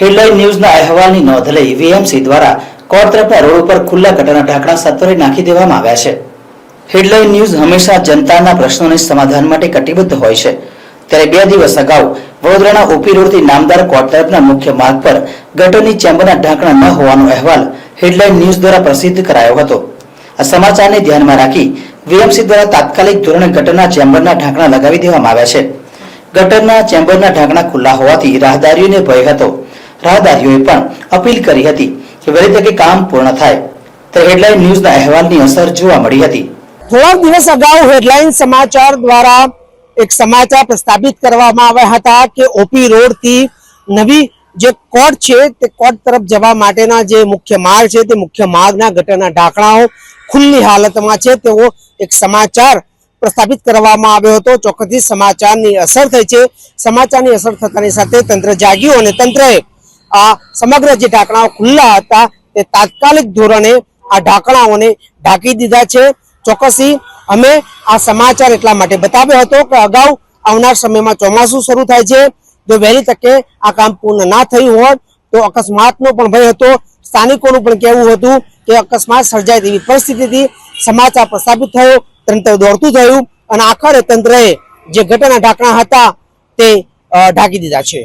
Headline न्यूज़ના અહેવાલની નોંધ લઈ VMC દ્વારા કોર્ટ તરફના રોડ ઉપર ખુલ્લા ગટરના ઢાંકણા સત્વરે નાખી દેવામાં આવ્યા છે। हेडलाइन न्यूज़ हमेशा जनताના પ્રશ્નોના સમાધાન માટે કટિબદ્ધ હોય છે। ત્યારે 2 દિવસ અગાઉ વડોદરાના ઓપી રોડથી નામદાર કોર્ટ તરફના મુખ્ય માર્ગ પર ગટરની ચેમ્બરના ઢાંકણા ન હોવાનો અહેવાલ हेडलाइन न्यूज़ દ્વારા પ્રસિદ્ધ કરાયો હતો। આ સમાચારને ધ્યાનમાં રાખી વીએમસી દ્વારા તાત્કાલિક ધોરણે ગટરના ચેમ્બરના ઢાંકણા લગાવી દેવામાં આવ્યા છે। ગટરના ચેમ્બરના ઢાંકણા ખુલ્લા હોવાથી રાહદારીઓને ભય હતો। રાહદારીઓએ પણ અપીલ કરી હતી કે વહેલી તકે કામ પૂર્ણ થાય। તો हेडलाइन न्यूज़ના અહેવાલની અસર જોવા મળી હતી। થોડા દિવસ અગાઉ हेडलाइन समाचार द्वारा एक समाचार प्रस्थापित કરવામાં આવ્યા હતા કે ઓપી રોડ થી નવી જે કોર્ટ છે તે કોર્ટ તરફ જવા માટેના જે મુખ્ય માર્ગ છે તે મુખ્ય માર્ગના ગટરના ઢાંકણાઓ ખુલ્લી હાલતમાં છે તેવો એક સમાચાર પ્રસ્થાપિત કરવામાં આવ્યો હતો। ચોક્કસથી સમાચારની અસર થઈ છે। સમાચારની અસર થતાની સાથે તંત્ર જાગ્યું અને તંત્રએ આ સમગ્ર જે ઢાંકણાઓ ખુલ્લા હતા તે તાત્કાલિક ધોરણે આ ઢાંકણાઓને ઢાંકી દીધા છે। ચોક્કસથી અમે આ સમાચાર એટલા માટે બતાવ્યો હતો કે અગાઉ આવનાર સમયમાં ચોમાસું શરૂ થાય છે। જો વહેલી તકે આ કામ પૂર્ણ ના થયું હોત તો અકસ્માતનો પણ ભય હતો। સ્થાનિકોનું પણ કહેવું હતું કે અકસ્માત સર્જાય તેવી પરિસ્થિતિથી સમાચાર પ્રસ્થાપિત થયો, તંત્ર દોડતું થયું અને આખરે તંત્રએ જે ગટરના ઢાંકણા હતા તે ઢાંકી દીધા છે।